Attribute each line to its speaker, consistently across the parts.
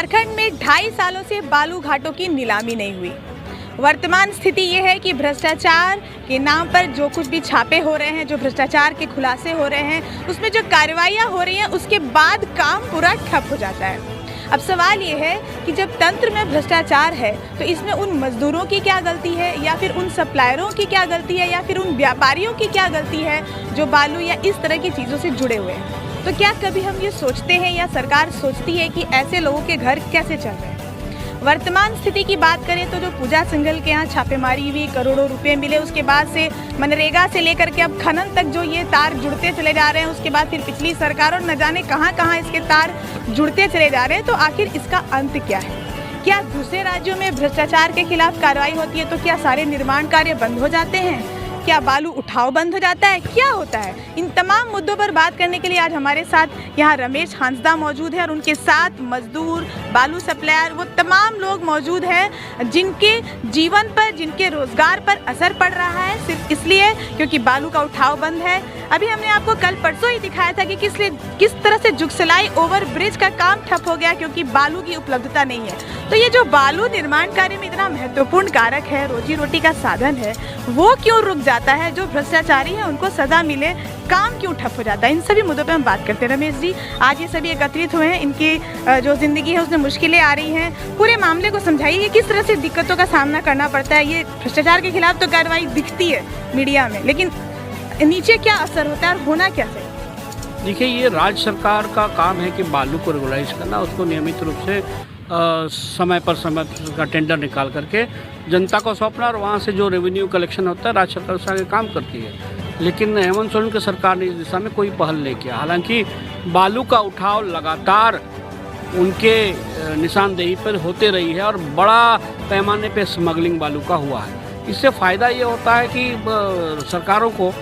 Speaker 1: झारखंड में 2.5 सालों से बालू घाटों की नीलामी नहीं हुई। वर्तमान स्थिति ये है कि भ्रष्टाचार के नाम पर जो कुछ भी छापे हो रहे हैं, जो भ्रष्टाचार के खुलासे हो रहे हैं, उसमें जो कार्रवाइयाँ हो रही हैं, उसके बाद काम पूरा ठप हो जाता है। अब सवाल ये है कि जब तंत्र में भ्रष्टाचार है तो इसमें उन मजदूरों की क्या गलती है, या फिर उन सप्लायरों की क्या गलती है, या फिर उन व्यापारियों की क्या गलती है जो बालू या इस तरह की चीज़ों से जुड़े हुए हैं। तो क्या कभी हम ये सोचते हैं या सरकार सोचती है कि ऐसे लोगों के घर कैसे चल रहे हैं? वर्तमान स्थिति की बात करें तो जो पूजा सिंघल के यहाँ छापेमारी हुई, करोड़ों रुपए मिले, उसके बाद से मनरेगा से लेकर के अब खनन तक जो ये तार जुड़ते चले जा रहे हैं, उसके बाद फिर पिछली सरकार और न जाने कहाँ कहाँ इसके तार जुड़ते चले जा रहे हैं। तो आखिर इसका अंत क्या है? क्या दूसरे राज्यों में भ्रष्टाचार के खिलाफ कार्रवाई होती है तो क्या सारे निर्माण कार्य बंद हो जाते हैं? क्या बालू उठाव बंद हो जाता है? क्या होता है? इन तमाम मुद्दों पर बात करने के लिए आज हमारे साथ यहाँ रमेश हांसदा मौजूद है और उनके साथ मजदूर, बालू सप्लायर, वो तमाम लोग मौजूद हैं जिनके जीवन पर, जिनके रोजगार पर असर पड़ रहा है सिर्फ इसलिए क्योंकि बालू का उठाव बंद है। अभी हमने आपको कल परसों ही दिखाया था कि किस तरह से जुगसलाई ओवर ब्रिज का काम ठप हो गया क्योंकि बालू की उपलब्धता नहीं है। तो ये जो बालू निर्माण कार्य में इतना महत्वपूर्ण कारक है, रोजी रोटी का साधन है, वो क्यों रुक जाता है? जो भ्रष्टाचारी है उनको सजा मिले, काम क्यों ठप हो जाता है? इन सभी मुद्दों पे हम बात करते हैं। रमेश जी, आज ये सभी एकत्रित हुए हैं, इनकी जो जिंदगी है उसमें मुश्किलें आ रही हैं, पूरे मामले को समझाइए, किस तरह से दिक्कतों का सामना करना पड़ता है। ये भ्रष्टाचार के खिलाफ तो कार्रवाई दिखती है मीडिया में, लेकिन नीचे क्या असर होता है और होना क्या चाहिए?
Speaker 2: देखिए, ये राज्य सरकार का काम है कि बालू को रेगुलाइज करना, उसको नियमित रूप से समय का टेंडर निकाल करके जनता को सौंपना और वहाँ से जो रेवेन्यू कलेक्शन होता है राज्य सरकार उस आगे काम करती है। लेकिन हेमंत सोरेन की सरकार ने इस दिशा में कोई पहल नहीं किया। हालांकि बालू का उठाव लगातार उनके निशानदेही पर होते रही है और बड़ा पैमाने पे स्मगलिंग बालू का हुआ है। इससे फ़ायदा ये होता है कि सरकारों को,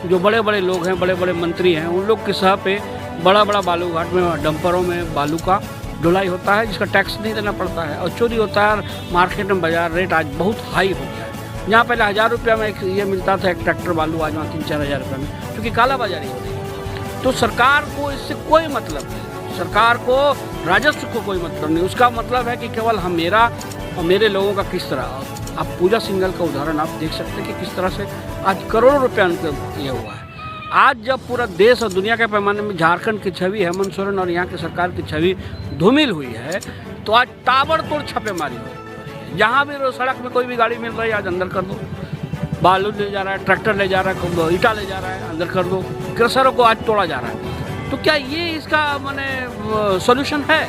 Speaker 2: जो बड़े बड़े लोग हैं, बड़े बड़े मंत्री हैं, उन लोग के सह पे बड़ा बड़ा बालू घाट में डंपरों में बालू का ढुलाई होता है जिसका टैक्स नहीं देना पड़ता है और चोरी होता है। और मार्केट में बाजार रेट आज बहुत हाई हो गया है। जहाँ पहले 1000 रुपये में ये मिलता था एक ट्रैक्टर बालू, आज वहाँ 3-4 हज़ार रुपये में, क्योंकि कालाबाजारी हो रही है। तो सरकार को इससे कोई मतलब नहीं, सरकार को राजस्व को कोई मतलब नहीं। उसका मतलब है कि केवल हम, मेरा और मेरे लोगों का किस तरह। आप पूजा सिंघल का उदाहरण आप देख सकते हैं कि किस तरह से आज करोड़ों रुपया उनके ये हुआ है। आज जब पूरा देश और दुनिया के पैमाने में झारखंड की छवि, हेमंत सोरेन और यहाँ की सरकार की छवि धूमिल हुई है, तो आज ताबड़तोड़ छापेमारी हो। जहाँ भी सड़क में कोई भी गाड़ी मिल रही है आज अंदर कर दो, बालू ले जा रहा है, ट्रैक्टर ले जा रहा है, ईटा ले जा रहा है, अंदर कर दो, क्रशरों को आज तोड़ा जा रहा है। तो क्या ये इसका माने सोल्यूशन है?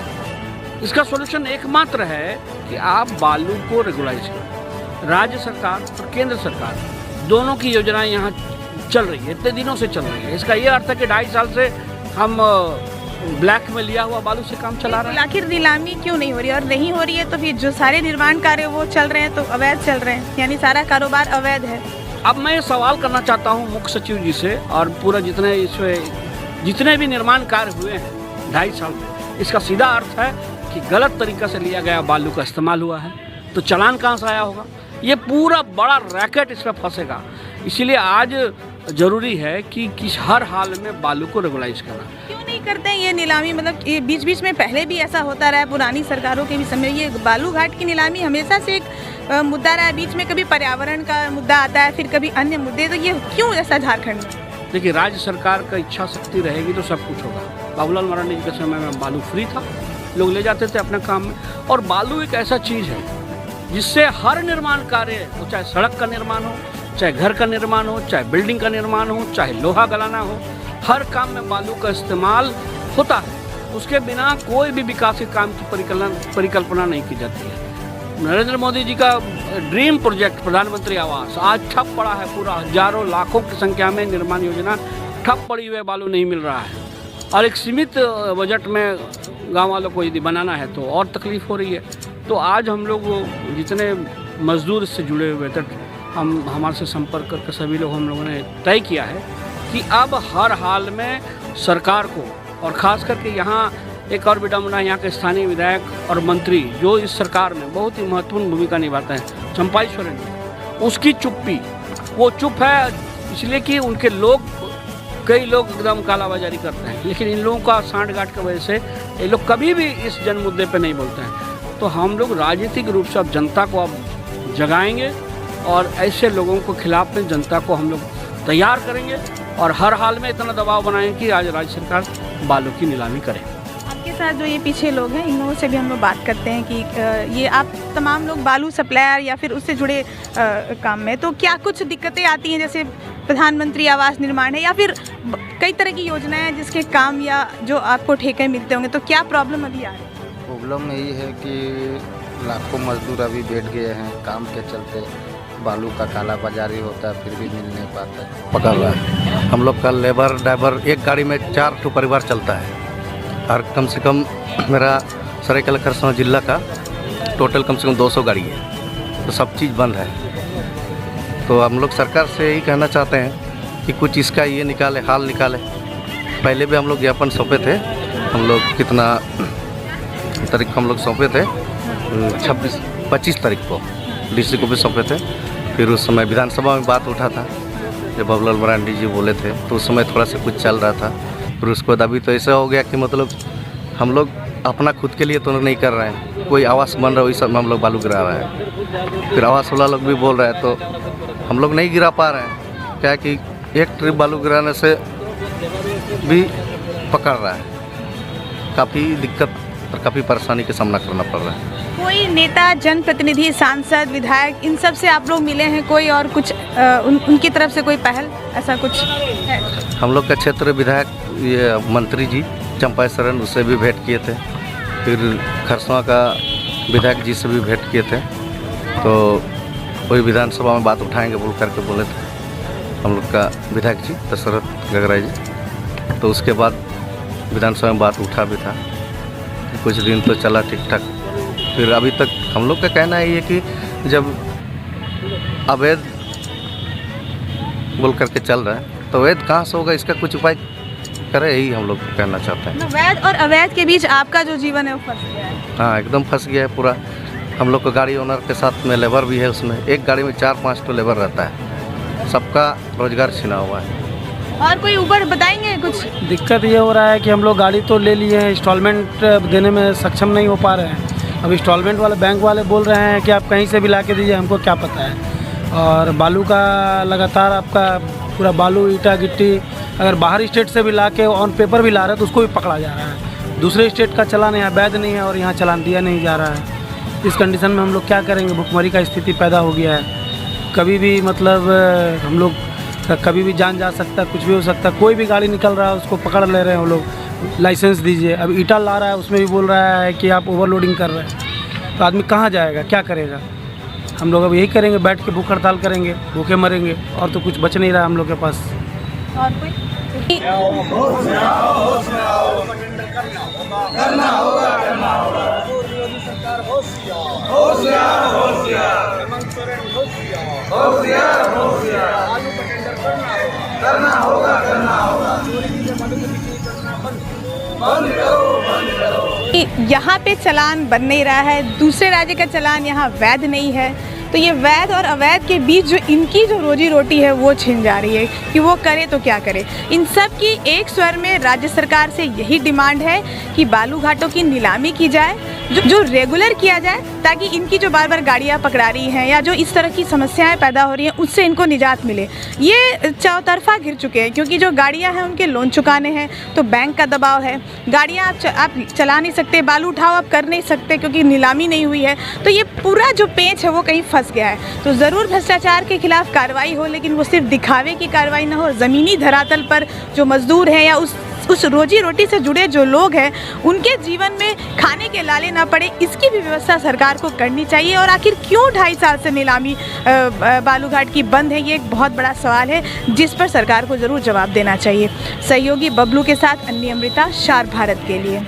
Speaker 2: इसका सोल्यूशन एकमात्र है कि आप बालू को रेगुलाइज करें। राज्य सरकार और केंद्र सरकार दोनों की योजनाएं यहाँ चल रही है, इतने दिनों से चल रही है। इसका ये अर्थ है कि 2.5 साल से हम ब्लैक में लिया हुआ बालू से काम चला रहे हैं।
Speaker 1: आखिर नीलामी क्यों नहीं हो रही? और नहीं हो रही है तो फिर जो सारे निर्माण कार्य वो चल रहे हैं तो अवैध चल रहे हैं, यानी सारा कारोबार अवैध है।
Speaker 2: अब मैं सवाल करना चाहता हूँ मुख्य सचिव जी से और पूरा जितने भी निर्माण कार्य हुए हैं 2.5 साल में, इसका सीधा अर्थ है कि गलत तरीका से लिया गया बालू का इस्तेमाल हुआ है। तो चालान कहाँ से आया होगा? ये पूरा बड़ा रैकेट इसमें फंसेगा। इसीलिए आज जरूरी है कि हर हाल में बालू को रेगुलाइज करना।
Speaker 1: क्यों नहीं करते हैं ये नीलामी? मतलब ये बीच बीच में पहले भी ऐसा होता रहा है, पुरानी सरकारों के भी समय ये बालू घाट की नीलामी हमेशा से एक मुद्दा रहा है। बीच में कभी पर्यावरण का मुद्दा आता है, फिर कभी अन्य मुद्दे। तो ये क्यों ऐसा झारखंड में?
Speaker 2: देखिए, राज्य सरकार का इच्छा शक्ति रहेगी तो सब कुछ होगा। बाबूलाल मरांडी जी के समय में बालू फ्री था, लोग ले जाते थे अपने काम में। और बालू एक ऐसा चीज़ है जिससे हर निर्माण कार्य हो, चाहे सड़क का निर्माण हो, चाहे घर का निर्माण हो, चाहे बिल्डिंग का निर्माण हो, चाहे लोहा गलाना हो, हर काम में बालू का इस्तेमाल होता है। उसके बिना कोई भी विकास काम की परिकल्पना नहीं की जाती है। नरेंद्र मोदी जी का ड्रीम प्रोजेक्ट प्रधानमंत्री आवास आज ठप पड़ा है। पूरा हजारों लाखों की संख्या में निर्माण योजना ठप पड़ी हुई है, बालू नहीं मिल रहा है। और एक सीमित बजट में गाँव वालों को यदि बनाना है तो और तकलीफ हो रही है। तो आज हम लोग जितने मजदूर इससे जुड़े हुए थे, हमारे से संपर्क करके सभी लोग, हम लोगों ने तय किया है कि अब हर हाल में सरकार को, और ख़ास करके यहाँ एक और विडम्बना, यहाँ के स्थानीय विधायक और मंत्री जो इस सरकार में बहुत ही महत्वपूर्ण भूमिका निभाते हैं, चंपाई सोरेन जी, उसकी चुप्पी, वो चुप है इसलिए कि उनके लोग कई लोग एकदम कालाबाजारी करते हैं, लेकिन इन लोगों का सांठ-गांठ की वजह से ये लोग कभी भी इस जन मुद्दे पे नहीं बोलते हैं। तो हम लोग राजनीतिक रूप से अब जनता को अब जगाएंगे और ऐसे लोगों को खिलाफ में जनता को हम लोग तैयार करेंगे और हर हाल में इतना दबाव बनाएंगे कि आज राज्य सरकार बालू की नीलामी करे।
Speaker 1: आपके साथ जो ये पीछे लोग हैं, इन लोगों से भी हम लोग बात करते हैं कि ये आप तमाम लोग बालू सप्लायर या फिर उससे जुड़े काम में, तो क्या कुछ दिक्कतें आती हैं, जैसे प्रधानमंत्री आवास निर्माण है या फिर कई तरह की योजनाएं हैं जिसके काम या जो आपको ठेके मिलते होंगे, तो क्या प्रॉब्लम अभी आ रही है?
Speaker 3: प्रॉब्लम यही है कि लाखों मजदूर अभी बैठ गए हैं काम के चलते, बालू का काला बाजारी होता है फिर भी मिल नहीं पाता है।
Speaker 4: पकड़ रहा है। हम लोग का लेबर ड्राइवर एक गाड़ी में 4 ठो परिवार चलता है और कम से कम मेरा सरायकेला खरसावां जिला का टोटल कम से कम 200 गाड़ी है, तो सब चीज़ बंद है। तो हम लोग सरकार से यही कहना चाहते हैं कि कुछ इसका ये निकाले, हाल निकाले। पहले भी हम लोग ज्ञापन सौंपे थे, हम लोग कितना तारीख को हम लोग सौंपे थे, 25 तारीख को डीसी को भी सौंपे थे। फिर उस समय विधानसभा में बात उठा था जब बाबूलाल मरांडी जी बोले थे, तो उस समय थोड़ा सा कुछ चल रहा था। फिर उसके बाद अभी तो ऐसा हो गया कि मतलब हम लोग अपना खुद के लिए तो नहीं कर रहे हैं, कोई आवास बन रहा है वही सब में हम लोग बालू गिरा रहे हैं। फिर आवास वाला लोग भी बोल रहे हैं तो हम लोग नहीं गिरा पा रहे हैं, क्या कि एक ट्रिप बालू गिराने से भी पकड़ रहा है, काफ़ी दिक्कत और काफ़ी परेशानी का सामना करना पड़ रहा है।
Speaker 1: कोई नेता, जनप्रतिनिधि, सांसद, विधायक, इन सब से आप लोग मिले हैं कोई, और कुछ उनकी तरफ से कोई पहल ऐसा कुछ है?
Speaker 4: हम लोग का क्षेत्र विधायक ये मंत्री जी चंपा शरण, उससे भी भेंट किए थे। फिर खरसावां का विधायक जी से भी भेंट किए थे, तो वही विधानसभा में बात उठाएंगे बोल करके बोले थे हम लोग का विधायक जी दशरथ गगराई जी। तो उसके बाद विधानसभा में बात उठा भी था, कुछ दिन तो चला ठीक ठाक। फिर अभी तक हम लोग का कहना है ये कि जब अवैध बोल करके चल रहा है तो अवैध कहाँ से होगा, इसका कुछ उपाय करे, यही हम लोग कहना चाहते हैं।
Speaker 1: वैध और अवैध के बीच आपका जो जीवन है वो फंस गया है।
Speaker 4: हाँ, एकदम फंस गया है पूरा। हम लोग को गाड़ी ओनर के साथ में लेबर भी है, उसमें एक गाड़ी में 4-5 तो लेबर रहता है, सबका रोजगार छिना हुआ है।
Speaker 1: और कोई ऊपर बताएंगे कुछ?
Speaker 5: दिक्कत ये हो रहा है कि हम लोग गाड़ी तो ले लिए हैं, इंस्टॉलमेंट देने में सक्षम नहीं हो पा रहे हैं। अब इंस्टॉलमेंट वाले बैंक वाले बोल रहे हैं कि आप कहीं से भी ला के दीजिए, हमको क्या पता है। और बालू का लगातार आपका पूरा बालू, ईटा, गिट्टी अगर बाहर स्टेट से भी ला के ऑन पेपर भी ला रहे हैं तो उसको भी पकड़ा जा रहा है। दूसरे स्टेट का चलान यहाँ वैध नहीं है और यहाँ चलान दिया नहीं जा रहा है। इस कंडीशन में हम लोग क्या करेंगे? भुखमरी का स्थिति पैदा हो गया है। कभी भी मतलब हम लोग कभी भी जान जा सकता है, कुछ भी हो सकता है। कोई भी गाड़ी निकल रहा है उसको पकड़ ले रहे हैं वो लोग, लाइसेंस दीजिए। अब ईटा ला रहा है उसमें भी बोल रहा है कि आप ओवरलोडिंग कर रहे हैं, तो आदमी कहाँ जाएगा, क्या करेगा? हम लोग अब यही करेंगे, बैठ के भूख हड़ताल करेंगे, भूखे मरेंगे, और तो कुछ बच नहीं रहा हम लोग के पास।
Speaker 1: और कोई यहाँ पे चलान बन नहीं रहा है, दूसरे राज्य का चलान यहाँ वैध नहीं है, तो ये वैध और अवैध के बीच जो इनकी जो रोजी रोटी है वो छिन जा रही है कि वो करे तो क्या करे। इन सब की एक स्वर में राज्य सरकार से यही डिमांड है कि बालू घाटों की नीलामी की जाए, जो रेगुलर किया जाए, ताकि इनकी जो बार बार गाड़ियाँ पकड़ा रही हैं या जो इस तरह की समस्याएं पैदा हो रही हैं उससे इनको निजात मिले। ये चौतरफा गिर चुके हैं, क्योंकि जो गाड़ियाँ हैं उनके लोन चुकाने हैं तो बैंक का दबाव है, गाड़ियाँ आप चला नहीं सकते, बालू उठाओ आप कर नहीं सकते क्योंकि नीलामी नहीं हुई है। तो ये पूरा जो पेंच है वो कहीं फंस गया है। तो ज़रूर भ्रष्टाचार के खिलाफ कार्रवाई हो, लेकिन वो सिर्फ दिखावे की कार्रवाई ना हो, ज़मीनी धरातल पर जो मजदूर हैं या उस रोजी रोटी से जुड़े जो लोग हैं उनके जीवन में खाने के लाले ना पड़े, इसकी भी व्यवस्था सरकार को करनी चाहिए। और आखिर क्यों 2.5 साल से नीलामी बालूघाट की बंद है, ये एक बहुत बड़ा सवाल है जिस पर सरकार को ज़रूर जवाब देना चाहिए। सहयोगी बबलू के साथ अन्नी अमृता, शार भारत के लिए।